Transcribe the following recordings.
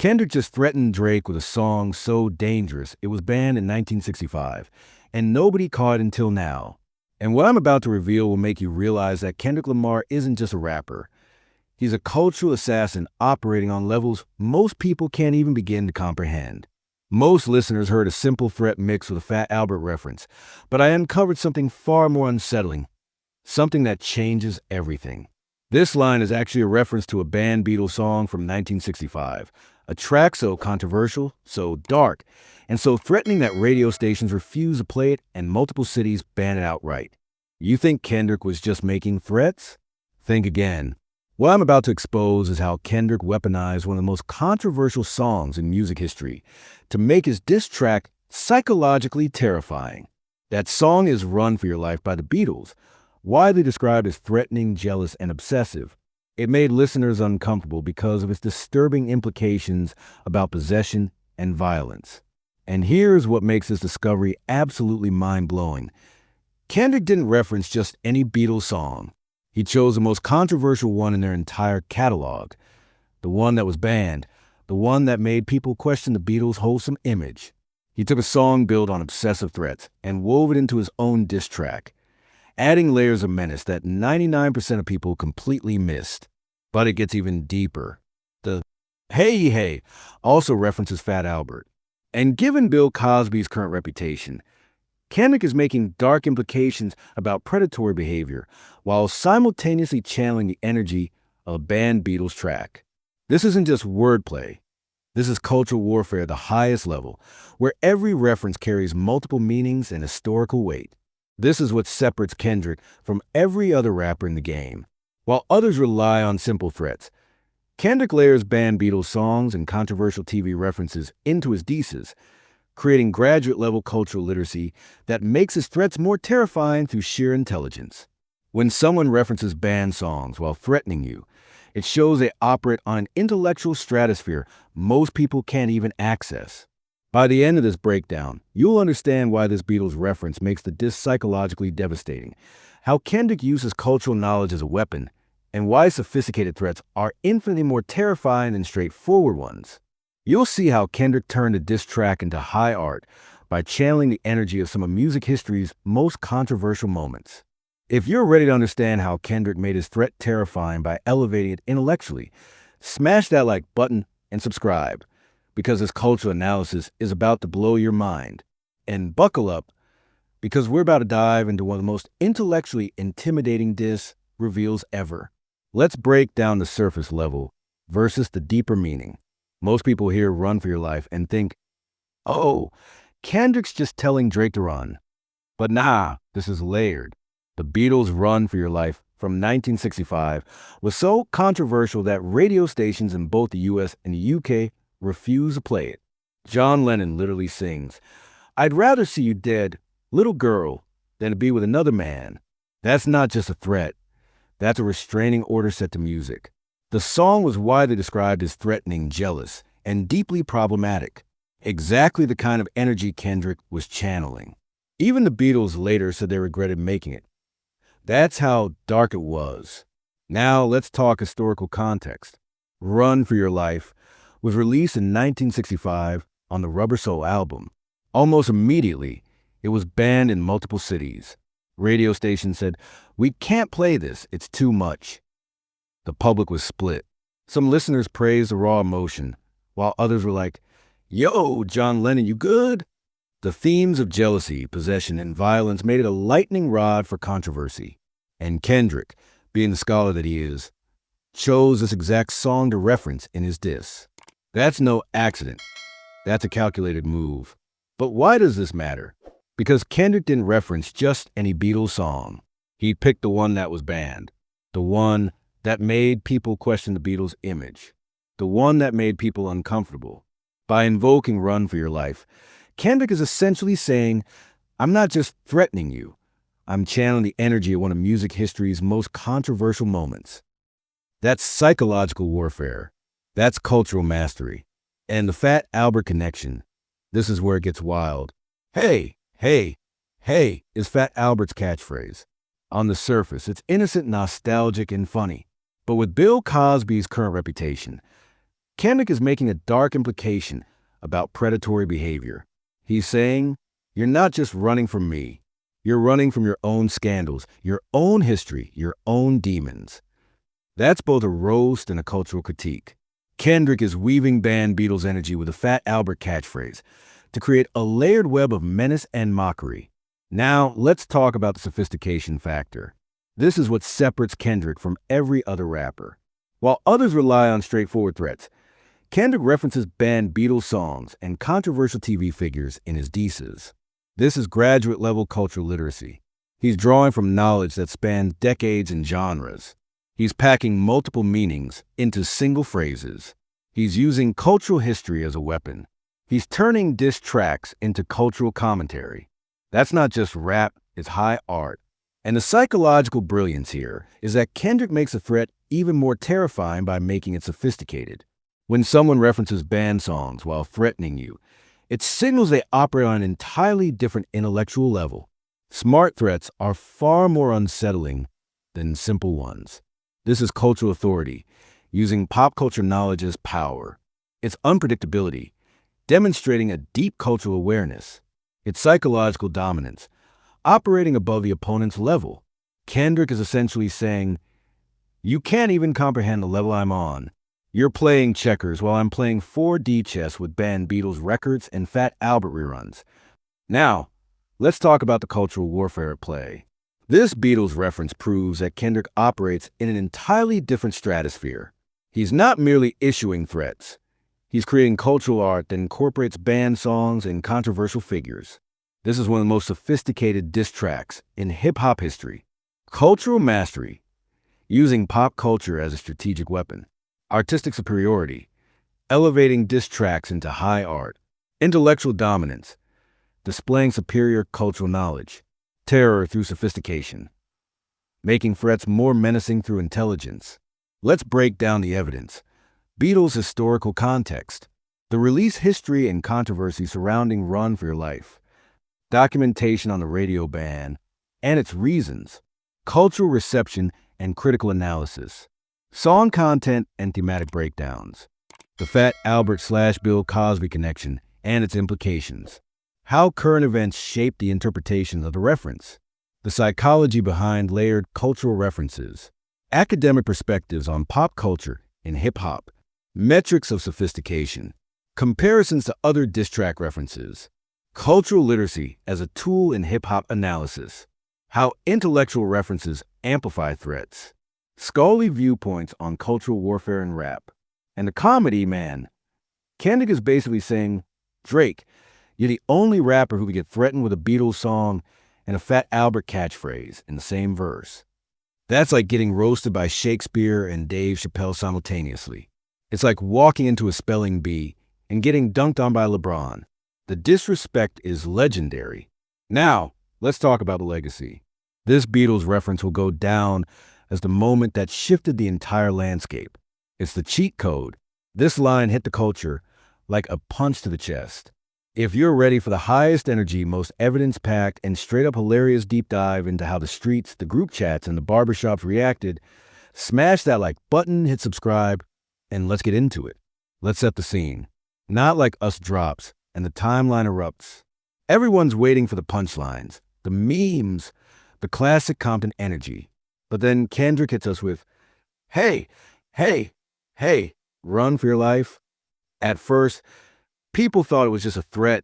Kendrick just threatened Drake with a song so dangerous it was banned in 1965, and nobody caught it until now. And what I'm about to reveal will make you realize that Kendrick Lamar isn't just a rapper. He's a cultural assassin operating on levels most people can't even begin to comprehend. Most listeners heard a simple threat mixed with a Fat Albert reference, but I uncovered something far more unsettling, something that changes everything. This line is actually a reference to a banned Beatles song from 1965, a track so controversial, so dark, and so threatening that radio stations refuse to play it and multiple cities ban it outright. You think Kendrick was just making threats? Think again. What I'm about to expose is how Kendrick weaponized one of the most controversial songs in music history to make his diss track psychologically terrifying. That song is Run for Your Life by the Beatles, widely described as threatening, jealous, and obsessive. It made listeners uncomfortable because of its disturbing implications about possession and violence. And here's what makes this discovery absolutely mind-blowing. Kendrick didn't reference just any Beatles song. He chose the most controversial one in their entire catalog, the one that was banned, the one that made people question the Beatles' wholesome image. He took a song built on obsessive threats and wove it into his own diss track, adding layers of menace that 99% of people completely missed. But it gets even deeper. The "Hey Hey" also references Fat Albert. And given Bill Cosby's current reputation, Kendrick is making dark implications about predatory behavior while simultaneously channeling the energy of a banned Beatles track. This isn't just wordplay. This is cultural warfare at the highest level, where every reference carries multiple meanings and historical weight. This is what separates Kendrick from every other rapper in the game. While others rely on simple threats, Kendrick layers banned Beatles songs and controversial TV references into his disses, creating graduate-level cultural literacy that makes his threats more terrifying through sheer intelligence. When someone references banned songs while threatening you, it shows they operate on an intellectual stratosphere most people can't even access. By the end of this breakdown, you'll understand why this Beatles reference makes the diss psychologically devastating, how Kendrick uses cultural knowledge as a weapon, and why sophisticated threats are infinitely more terrifying than straightforward ones. You'll see how Kendrick turned a diss track into high art by channeling the energy of some of music history's most controversial moments. If you're ready to understand how Kendrick made his threat terrifying by elevating it intellectually, smash that like button and subscribe, because this cultural analysis is about to blow your mind. And buckle up, because we're about to dive into one of the most intellectually intimidating diss reveals ever. Let's break down the surface level versus the deeper meaning. Most people hear Run for Your Life and think, oh, Kendrick's just telling Drake to run. But nah, this is layered. The Beatles' Run for Your Life from 1965 was so controversial that radio stations in both the US and the UK refused to play it. John Lennon literally sings, "I'd rather see you dead, little girl, than to be with another man." That's not just a threat. That's a restraining order set to music. The song was widely described as threatening, jealous, and deeply problematic, exactly the kind of energy Kendrick was channeling. Even the Beatles later said they regretted making it. That's how dark it was. Now let's talk historical context. Run for Your Life was released in 1965 on the Rubber Soul album. Almost immediately, it was banned in multiple cities. Radio stations said, "We can't play this, it's too much." The public was split. Some listeners praised the raw emotion, while others were like, "Yo, John Lennon, you good?" The themes of jealousy, possession, and violence made it a lightning rod for controversy. And Kendrick, being the scholar that he is, chose this exact song to reference in his diss. That's no accident. That's a calculated move. But why does this matter? Because Kendrick didn't reference just any Beatles song. He picked the one that was banned, the one that made people question the Beatles' image, the one that made people uncomfortable. By invoking Run for Your Life, Kendrick is essentially saying, I'm not just threatening you, I'm channeling the energy of one of music history's most controversial moments. That's psychological warfare. That's cultural mastery. And the Fat Albert connection, this is where it gets wild. Hey, hey, hey is Fat Albert's catchphrase. On the surface, it's innocent, nostalgic, and funny. But with Bill Cosby's current reputation, Kendrick is making a dark implication about predatory behavior. He's saying, you're not just running from me. You're running from your own scandals, your own history, your own demons. That's both a roast and a cultural critique. Kendrick is weaving band Beatles energy with a Fat Albert catchphrase to create a layered web of menace and mockery. Now, let's talk about the sophistication factor. This is what separates Kendrick from every other rapper. While others rely on straightforward threats, Kendrick references banned Beatles songs and controversial TV figures in his diss. This is graduate-level cultural literacy. He's drawing from knowledge that spans decades and genres. He's packing multiple meanings into single phrases. He's using cultural history as a weapon. He's turning diss tracks into cultural commentary. That's not just rap, it's high art. And the psychological brilliance here is that Kendrick makes a threat even more terrifying by making it sophisticated. When someone references band songs while threatening you, it signals they operate on an entirely different intellectual level. Smart threats are far more unsettling than simple ones. This is cultural authority, using pop culture knowledge as power. It's unpredictability, demonstrating a deep cultural awareness. It's psychological dominance, operating above the opponent's level. Kendrick is essentially saying, you can't even comprehend the level I'm on. You're playing checkers while I'm playing 4D chess with banned Beatles records and Fat Albert reruns. Now, let's talk about the cultural warfare at play. This Beatles reference proves that Kendrick operates in an entirely different stratosphere. He's not merely issuing threats. He's creating cultural art that incorporates banned songs and controversial figures. This is one of the most sophisticated diss tracks in hip-hop history. Cultural mastery, using pop culture as a strategic weapon. Artistic superiority, elevating diss tracks into high art. Intellectual dominance, displaying superior cultural knowledge. Terror through sophistication, making threats more menacing through intelligence. Let's break down the evidence. Beatles' historical context, the release history and controversy surrounding Run for Your Life, documentation on the radio ban and its reasons, cultural reception and critical analysis, song content and thematic breakdowns, the Fat Albert/Bill Cosby connection and its implications, how current events shape the interpretation of the reference, the psychology behind layered cultural references, academic perspectives on pop culture and hip-hop, metrics of sophistication, comparisons to other diss track references, cultural literacy as a tool in hip-hop analysis, how intellectual references amplify threats, scholarly viewpoints on cultural warfare and rap, and the comedy, man. Kendrick is basically saying, Drake, you're the only rapper who could get threatened with a Beatles song and a Fat Albert catchphrase in the same verse. That's like getting roasted by Shakespeare and Dave Chappelle simultaneously. It's like walking into a spelling bee and getting dunked on by LeBron. The disrespect is legendary. Now, let's talk about the legacy. This Beatles reference will go down as the moment that shifted the entire landscape. It's the cheat code. This line hit the culture like a punch to the chest. If you're ready for the highest energy, most evidence-packed, and straight-up hilarious deep dive into how the streets, the group chats, and the barbershops reacted, smash that like button, hit subscribe, and let's get into it. Let's set the scene. Not like Us drops, and the timeline erupts. Everyone's waiting for the punchlines, the memes, the classic Compton energy. But then Kendrick hits us with, hey, hey, hey, run for your life. At first, people thought it was just a threat,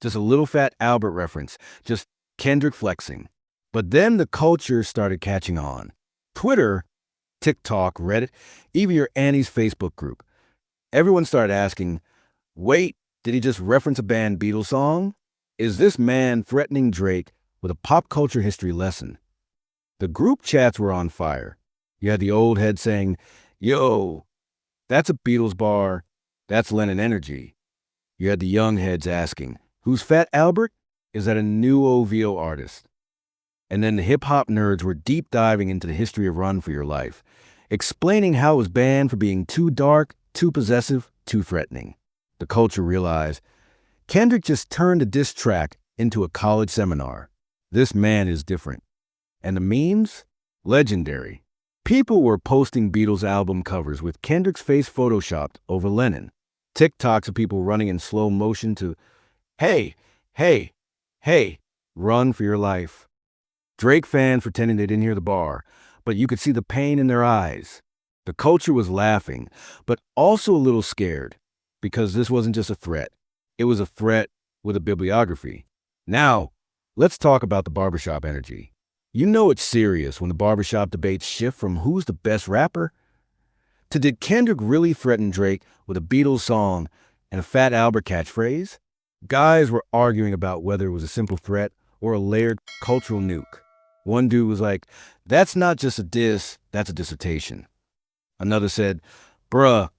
just a little Fat Albert reference, just Kendrick flexing. But then the culture started catching on. Twitter, TikTok, Reddit, even your Annie's Facebook group. Everyone started asking, wait, did he just reference a banned Beatles song? Is this man threatening Drake with a pop culture history lesson? The group chats were on fire. You had the old head saying, yo, that's a Beatles bar, that's Lennon energy. You had the young heads asking, who's Fat Albert? Is that a new OVO artist? And then the hip-hop nerds were deep diving into the history of Run for Your Life, explaining how it was banned for being too dark, too possessive, too threatening. The culture realized Kendrick just turned a diss track into a college seminar. This man is different. And the memes? Legendary. People were posting Beatles album covers with Kendrick's face photoshopped over Lennon. TikToks of people running in slow motion to "Hey, hey, hey, run for your life." Drake fans pretending they didn't hear the bar, but you could see the pain in their eyes. The culture was laughing, but also a little scared, because this wasn't just a threat. It was a threat with a bibliography. Now, let's talk about the barbershop energy. You know it's serious when the barbershop debates shift from who's the best rapper to did Kendrick really threaten Drake with a Beatles song and a Fat Albert catchphrase? Guys were arguing about whether it was a simple threat or a layered cultural nuke. One dude was like, "That's not just a diss, that's a dissertation." Another said, "Bruh,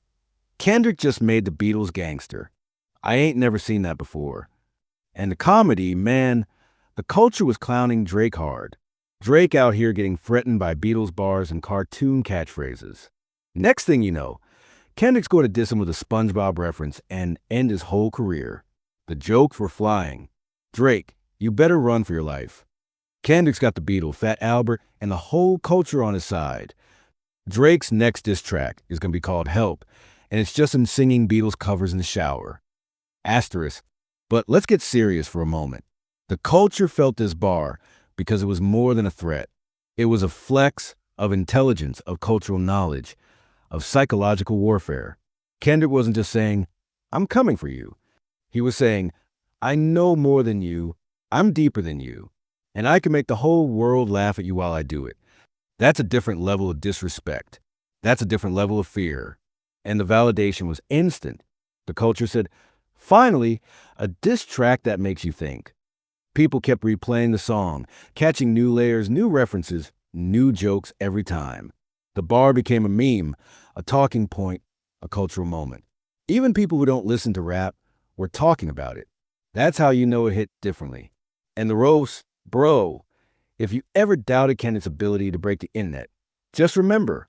Kendrick just made the Beatles gangster. I ain't never seen that before." And the comedy, man, the culture was clowning Drake hard. Drake out here getting threatened by Beatles bars and cartoon catchphrases. Next thing you know, Kendrick's going to diss him with a SpongeBob reference and end his whole career. The jokes were flying. Drake, you better run for your life. Kendrick's got the Beatles, Fat Albert, and the whole culture on his side. Drake's next diss track is going to be called Help, and it's just him singing Beatles covers in the shower. Asterisk. But let's get serious for a moment. The culture felt this bar because it was more than a threat. It was a flex of intelligence, of cultural knowledge, of psychological warfare. Kendrick wasn't just saying, "I'm coming for you." He was saying, "I know more than you, I'm deeper than you, and I can make the whole world laugh at you while I do it." That's a different level of disrespect. That's a different level of fear. And the validation was instant. The culture said, "Finally, a diss track that makes you think." People kept replaying the song, catching new layers, new references, new jokes every time. The bar became a meme, a talking point, a cultural moment. Even people who don't listen to rap were talking about it. That's how you know it hit differently. And the roast, bro, if you ever doubted Kendrick's ability to break the internet, just remember,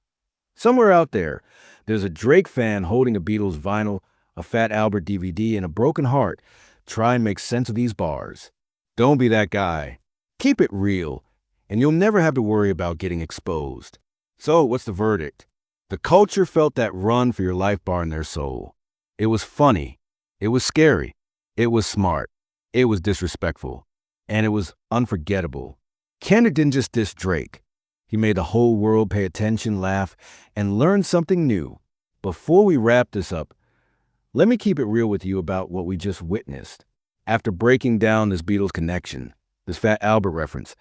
somewhere out there, there's a Drake fan holding a Beatles vinyl, a Fat Albert DVD, and a broken heart. Try and make sense of these bars. Don't be that guy. Keep it real, and you'll never have to worry about getting exposed. So, what's the verdict? The culture felt that run for your life bar in their soul. It was funny. It was scary. It was smart. It was disrespectful. And it was unforgettable. Kendrick didn't just diss Drake. He made the whole world pay attention, laugh, and learn something new. Before we wrap this up, let me keep it real with you about what we just witnessed. After breaking down this Beatles connection, this Fat Albert reference,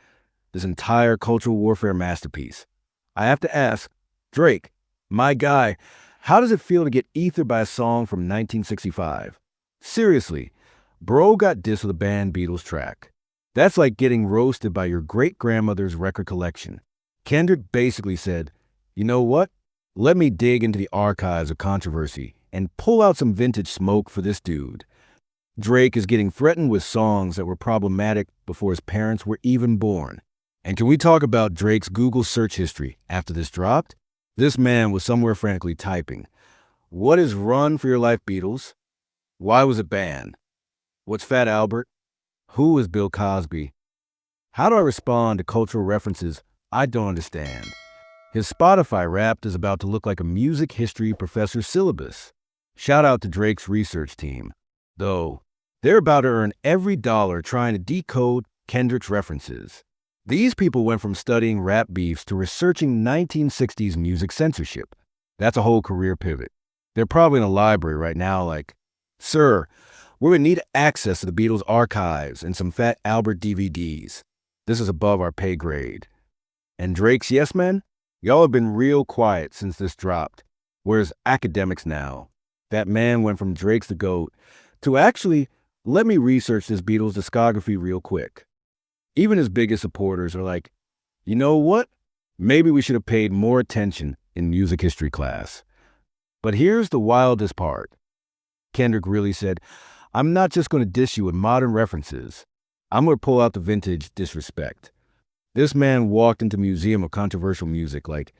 this entire cultural warfare masterpiece, I have to ask, Drake, my guy, how does it feel to get ethered by a song from 1965? Seriously, bro got dissed with a banned Beatles track. That's like getting roasted by your great-grandmother's record collection. Kendrick basically said, "You know what? Let me dig into the archives of controversy and pull out some vintage smoke for this dude." Drake is getting threatened with songs that were problematic before his parents were even born. And can we talk about Drake's Google search history after this dropped? This man was somewhere frantically typing, "What is Run for Your Life, Beatles? Why was it banned? What's Fat Albert? Who is Bill Cosby? How do I respond to cultural references I don't understand?" His Spotify Wrapped is about to look like a music history professor's syllabus. Shout out to Drake's research team. Though, they're about to earn every dollar trying to decode Kendrick's references. These people went from studying rap beefs to researching 1960s music censorship. That's a whole career pivot. They're probably in a library right now like, "Sir, we would need access to the Beatles archives and some Fat Albert DVDs. This is above our pay grade." And Drake's yes men? Y'all have been real quiet since this dropped. Where's academics now? That man went from Drake's the GOAT to actually, let me research this Beatles discography real quick. Even his biggest supporters are like, "You know what? Maybe we should have paid more attention in music history class." But here's the wildest part. Kendrick really said, "I'm not just going to diss you with modern references. I'm going to pull out the vintage disrespect." This man walked into Museum of Controversial Music like,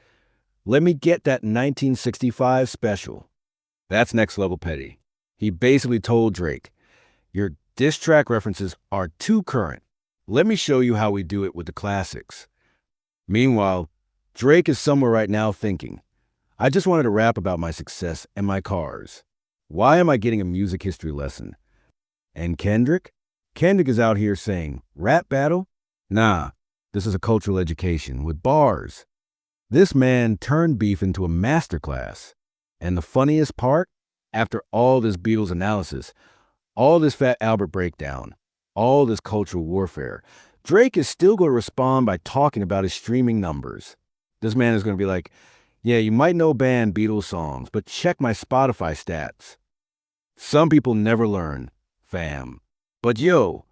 "Let me get that 1965 special." That's next level petty. He basically told Drake, "Your diss track references are too current. Let me show you how we do it with the classics." Meanwhile, Drake is somewhere right now thinking, I just wanted to rap about my success and my cars. Why am I getting a music history lesson? And Kendrick? Kendrick is out here saying, rap battle? Nah, this is a cultural education with bars. This man turned beef into a masterclass. And the funniest part? After all this Beatles analysis, all this Fat Albert breakdown, all this cultural warfare, Drake is still going to respond by talking about his streaming numbers. This man is going to be like, yeah, you might know band Beatles songs, but check my Spotify stats. Some people never learn, fam. But yo,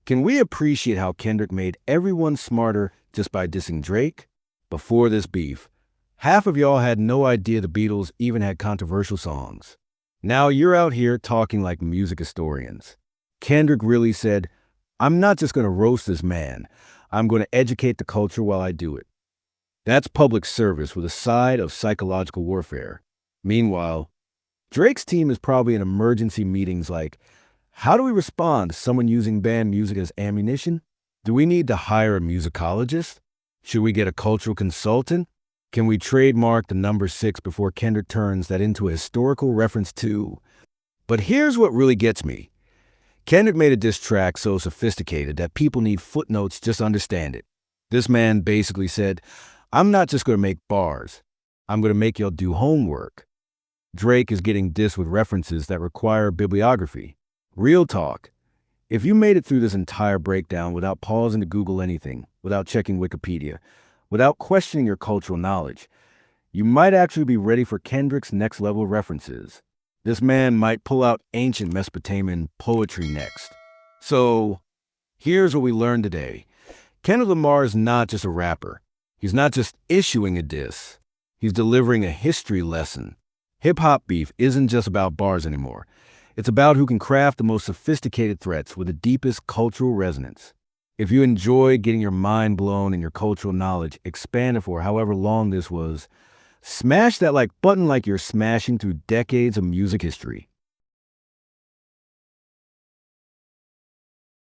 can we appreciate how Kendrick made everyone smarter just by dissing Drake? Before this beef, half of y'all had no idea the Beatles even had controversial songs. Now you're out here talking like music historians. Kendrick really said, I'm not just going to roast this man. I'm going to educate the culture while I do it. That's public service with a side of psychological warfare. Meanwhile, Drake's team is probably in emergency meetings like, how do we respond to someone using band music as ammunition? Do we need to hire a musicologist? Should we get a cultural consultant? Can we trademark the number 6 before Kendrick turns that into a historical reference too? But here's what really gets me. Kendrick made a diss track so sophisticated that people need footnotes just to understand it. This man basically said, I'm not just going to make bars. I'm going to make y'all do homework. Drake is getting dissed with references that require bibliography. Real talk. If you made it through this entire breakdown without pausing to Google anything, without checking Wikipedia, without questioning your cultural knowledge, you might actually be ready for Kendrick's next level references. This man might pull out ancient Mesopotamian poetry next. So, here's what we learned today. Kendrick Lamar is not just a rapper. He's not just issuing a diss. He's delivering a history lesson. Hip-hop beef isn't just about bars anymore. It's about who can craft the most sophisticated threats with the deepest cultural resonance. If you enjoy getting your mind blown and your cultural knowledge expanded for however long this was, smash that like button like you're smashing through decades of music history.